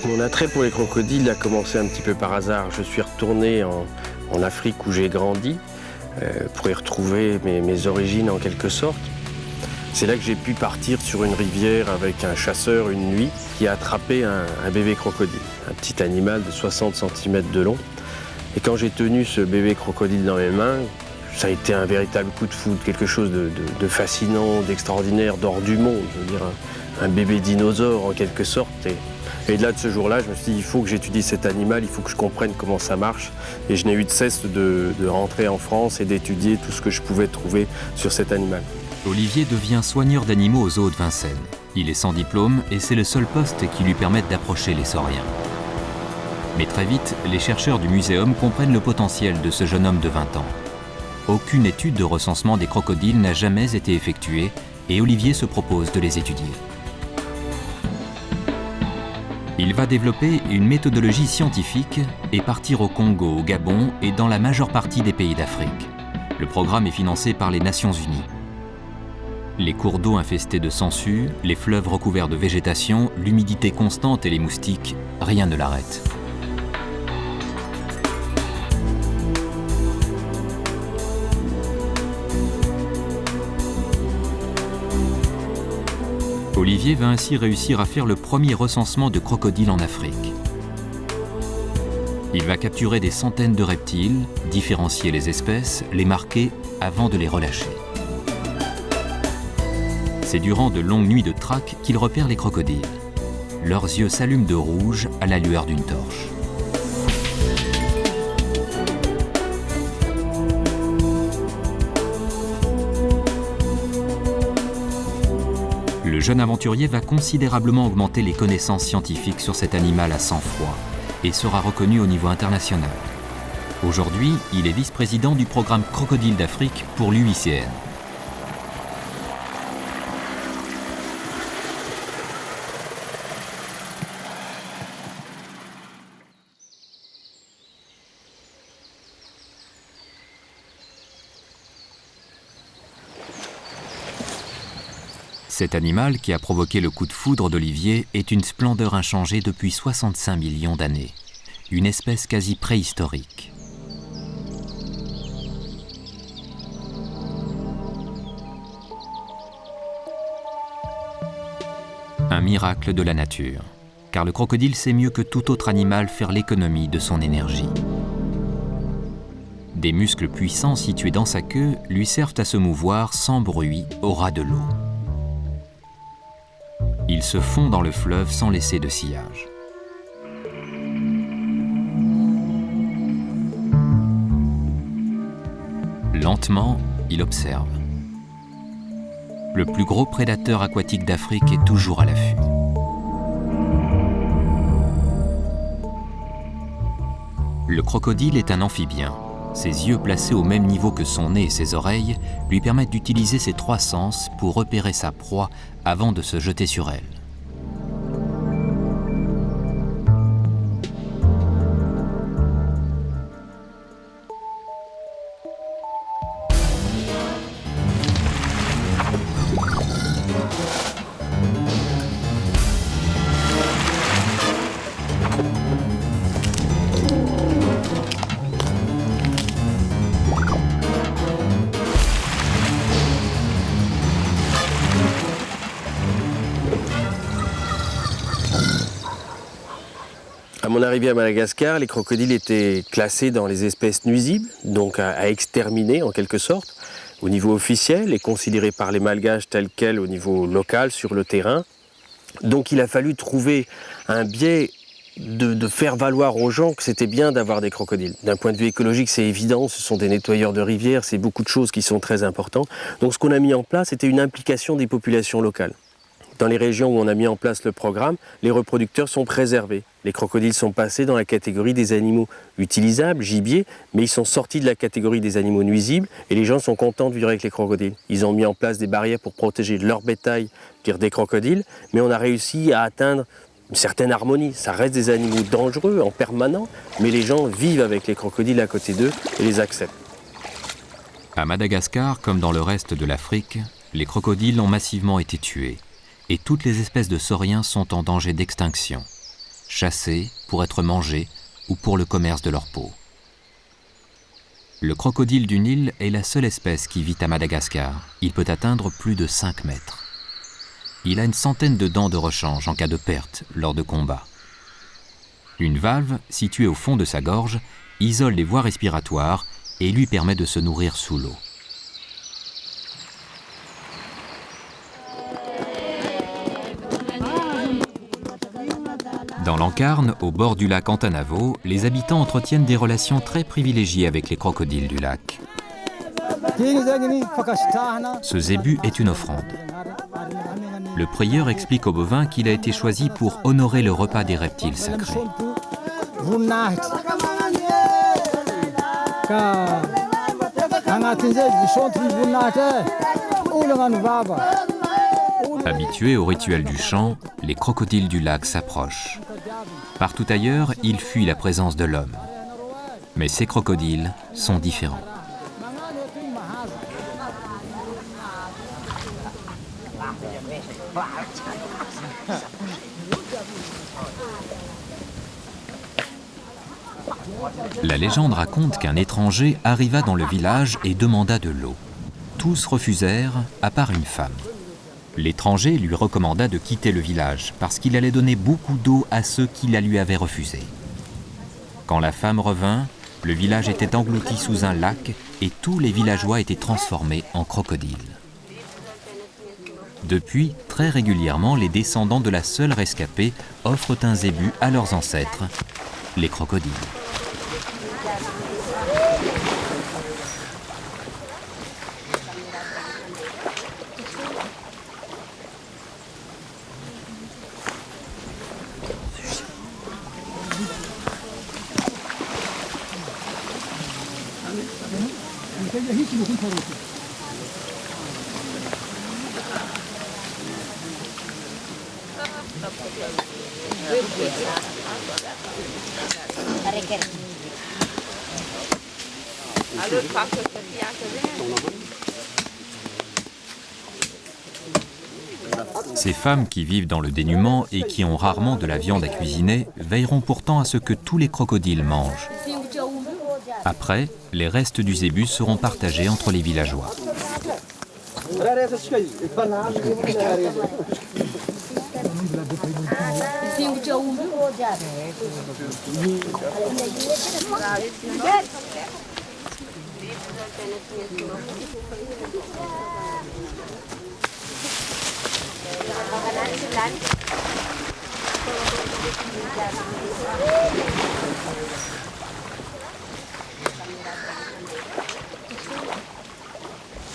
Mon attrait pour les crocodiles a commencé un petit peu par hasard. Je suis retourné en Afrique où j'ai grandi pour y retrouver mes origines en quelque sorte. C'est là que j'ai pu partir sur une rivière avec un chasseur une nuit qui a attrapé un bébé crocodile, un petit animal de 60 cm de long. Et quand j'ai tenu ce bébé crocodile dans mes mains, ça a été un véritable coup de foudre, quelque chose de fascinant, d'extraordinaire, d'hors du monde. Je veux dire, un bébé dinosaure en quelque sorte. Et de là, de ce jour-là, je me suis dit, il faut que j'étudie cet animal, il faut que je comprenne comment ça marche. Et je n'ai eu de cesse de rentrer en France et d'étudier tout ce que je pouvais trouver sur cet animal. Olivier devient soigneur d'animaux au zoo de Vincennes. Il est sans diplôme et c'est le seul poste qui lui permette d'approcher les sauriens. Mais très vite, les chercheurs du muséum comprennent le potentiel de ce jeune homme de 20 ans. Aucune étude de recensement des crocodiles n'a jamais été effectuée et Olivier se propose de les étudier. Il va développer une méthodologie scientifique et partir au Congo, au Gabon et dans la majeure partie des pays d'Afrique. Le programme est financé par les Nations Unies. Les cours d'eau infestés de sangsues, les fleuves recouverts de végétation, l'humidité constante et les moustiques, rien ne l'arrête. Olivier va ainsi réussir à faire le premier recensement de crocodiles en Afrique. Il va capturer des centaines de reptiles, différencier les espèces, les marquer avant de les relâcher. C'est durant de longues nuits de traque qu'il repère les crocodiles. Leurs yeux s'allument de rouge à la lueur d'une torche. Le jeune aventurier va considérablement augmenter les connaissances scientifiques sur cet animal à sang-froid et sera reconnu au niveau international. Aujourd'hui, il est vice-président du programme Crocodile d'Afrique pour l'UICN. Cet animal qui a provoqué le coup de foudre d'Olivier est une splendeur inchangée depuis 65 millions d'années. Une espèce quasi préhistorique. Un miracle de la nature, car le crocodile sait mieux que tout autre animal faire l'économie de son énergie. Des muscles puissants situés dans sa queue lui servent à se mouvoir sans bruit au ras de l'eau. Il se fond dans le fleuve sans laisser de sillage. Lentement, il observe. Le plus gros prédateur aquatique d'Afrique est toujours à l'affût. Le crocodile est un amphibien. Ses yeux placés au même niveau que son nez et ses oreilles lui permettent d'utiliser ses trois sens pour repérer sa proie avant de se jeter sur elle. À mon arrivée à Madagascar, les crocodiles étaient classés dans les espèces nuisibles, donc à exterminer en quelque sorte, au niveau officiel et considérés par les Malgaches tels quels au niveau local, sur le terrain. Donc il a fallu trouver un biais de faire valoir aux gens que c'était bien d'avoir des crocodiles. D'un point de vue écologique, c'est évident, ce sont des nettoyeurs de rivières, c'est beaucoup de choses qui sont très importantes. Donc ce qu'on a mis en place, c'était une implication des populations locales. Dans les régions où on a mis en place le programme, les reproducteurs sont préservés. Les crocodiles sont passés dans la catégorie des animaux utilisables, gibier, mais ils sont sortis de la catégorie des animaux nuisibles et les gens sont contents de vivre avec les crocodiles. Ils ont mis en place des barrières pour protéger leur bétail des crocodiles, mais on a réussi à atteindre une certaine harmonie. Ça reste des animaux dangereux en permanent, mais les gens vivent avec les crocodiles à côté d'eux et les acceptent. À Madagascar, comme dans le reste de l'Afrique, les crocodiles ont massivement été tués et toutes les espèces de sauriens sont en danger d'extinction. chassés pour être mangés ou pour le commerce de leur peau. Le crocodile du Nil est la seule espèce qui vit à Madagascar. Il peut atteindre plus de 5 mètres. Il a une centaine de dents de rechange en cas de perte lors de combats. Une valve, située au fond de sa gorge, isole les voies respiratoires et lui permet de se nourrir sous l'eau. Dans l'Ancarne, au bord du lac Antananarivo, les habitants entretiennent des relations très privilégiées avec les crocodiles du lac. Ce zébu est une offrande. Le prieur explique aux bovins qu'il a été choisi pour honorer le repas des reptiles sacrés. Habitués au rituel du chant, les crocodiles du lac s'approchent. Partout ailleurs, ils fuient la présence de l'homme. Mais ces crocodiles sont différents. La légende raconte qu'un étranger arriva dans le village et demanda de l'eau. Tous refusèrent, à part une femme. L'étranger lui recommanda de quitter le village parce qu'il allait donner beaucoup d'eau à ceux qui la lui avaient refusée. Quand la femme revint, le village était englouti sous un lac et tous les villageois étaient transformés en crocodiles. Depuis, très régulièrement, les descendants de la seule rescapée offrent un zébu à leurs ancêtres, les crocodiles. Ces femmes qui vivent dans le dénuement et qui ont rarement de la viande à cuisiner veilleront pourtant à ce que tous les crocodiles mangent. Après, les restes du zébu seront partagés entre les villageois.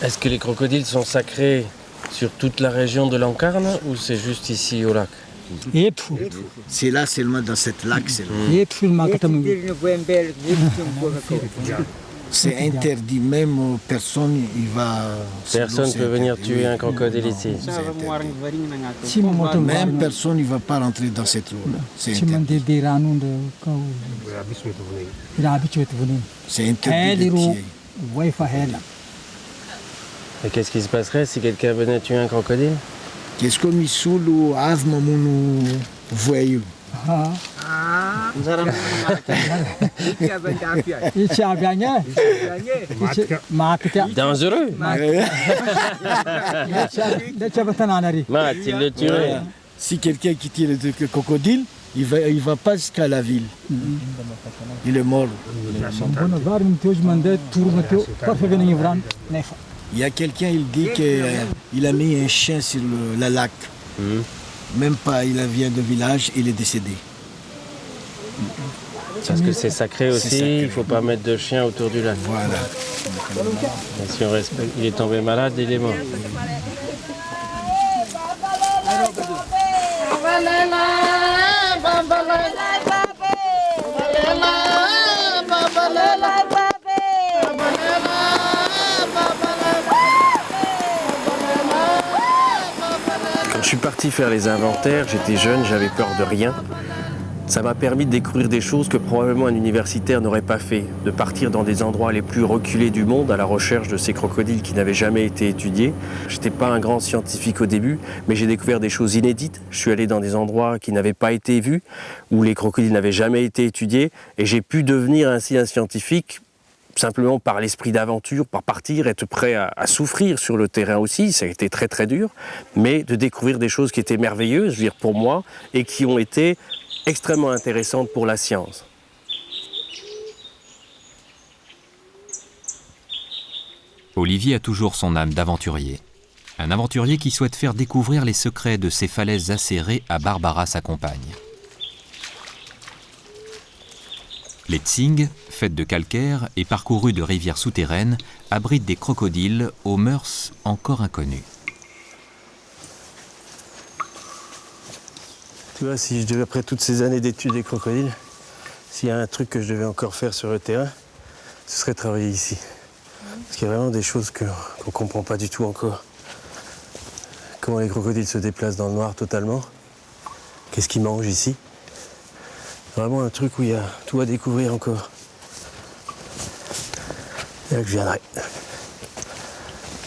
Est-ce que les crocodiles sont sacrés sur toute la région de l'Ancarne ou c'est juste ici au lac? C'est là seulement dans cette lac. C'est interdit, même personne il va. Personne ne peut venir tuer un crocodile ici. Même personne ne va pas rentrer dans cette eau. C'est interdit. C'est interdit de pied. Et qu'est-ce qui se passerait si quelqu'un venait tuer un crocodile? Qu'est-ce que Missoulu a mon voyou? Dangereux. Matt, il le tuerait. Si quelqu'un qui tire le crocodile, il va pas jusqu'à la ville. Il est mort. Il y a quelqu'un, il dit qu'il a mis un chien sur le lac. Même pas, il vient de village, il est décédé. Parce que c'est sacré aussi, sacré. Il ne faut pas mettre de chien autour du lac. Voilà. Et si on respecte, il est tombé malade, il est mort. Quand je suis parti faire les inventaires, j'étais jeune, j'avais peur de rien. Ça m'a permis de découvrir des choses que probablement un universitaire n'aurait pas fait, de partir dans des endroits les plus reculés du monde à la recherche de ces crocodiles qui n'avaient jamais été étudiés. Je n'étais pas un grand scientifique au début, mais j'ai découvert des choses inédites. Je suis allé dans des endroits qui n'avaient pas été vus, où les crocodiles n'avaient jamais été étudiés, et j'ai pu devenir ainsi un scientifique simplement par l'esprit d'aventure, par partir, être prêt à souffrir sur le terrain aussi, ça a été très très dur, mais de découvrir des choses qui étaient merveilleuses, je veux dire, pour moi, et qui ont été extrêmement intéressantes pour la science. Olivier a toujours son âme d'aventurier. Un aventurier qui souhaite faire découvrir les secrets de ces falaises acérées à Barbara, sa compagne. Les Tsing, faites de calcaire et parcourus de rivières souterraines, abritent des crocodiles aux mœurs encore inconnues. Tu vois, si je devais, après toutes ces années d'études des crocodiles, s'il y a un truc que je devais encore faire sur le terrain, ce serait travailler ici. Parce qu'il y a vraiment des choses qu'on ne comprend pas du tout encore. Comment les crocodiles se déplacent dans le noir totalement. Qu'est-ce qu'ils mangent ici. Vraiment un truc où il y a tout à découvrir encore. Et là que je viendrai.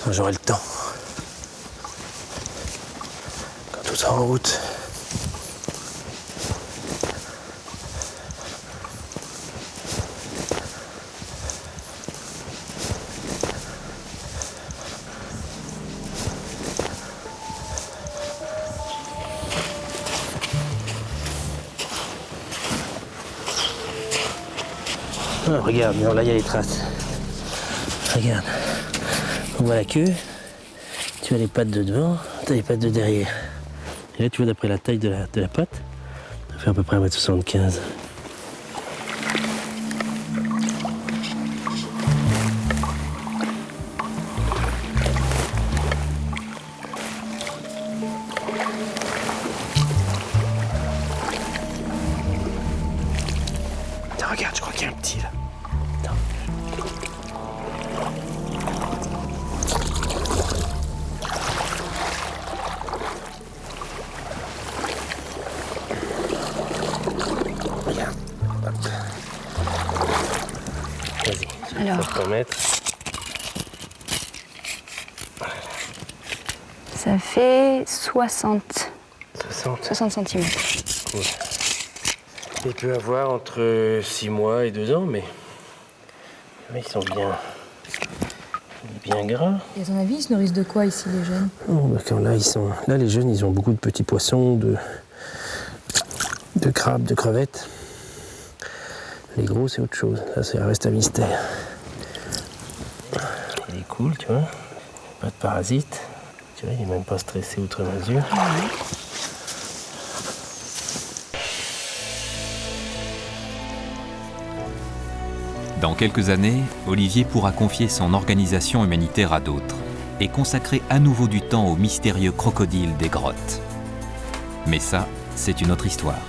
Quand j'aurai le temps. Quand tout sera en route. Ah, regarde, non, là il y a les traces. Regarde. On voit la queue, tu as les pattes de devant, tu as les pattes de derrière. Et là tu vois d'après la taille de la patte, ça fait à peu près 1m75. Regarde, je crois qu'il y a un petit là. Attends. Regarde. Hop. Vas-y, Alors. ça peut mettre. Ça fait 60 cm. Cool. Il peut avoir entre 6 mois et 2 ans, mais ils sont bien gras. Et à ton avis, ils se nourrissent de quoi ici, les jeunes? Oh, bah, là, les jeunes, ils ont beaucoup de petits poissons, de crabes, de crevettes. Les gros, c'est autre chose. Là, ça reste un mystère. Il est cool, tu vois. Pas de parasites. Tu vois, il n'est même pas stressé outre mesure. Dans quelques années, Olivier pourra confier son organisation humanitaire à d'autres et consacrer à nouveau du temps aux mystérieux crocodiles des grottes. Mais ça, c'est une autre histoire.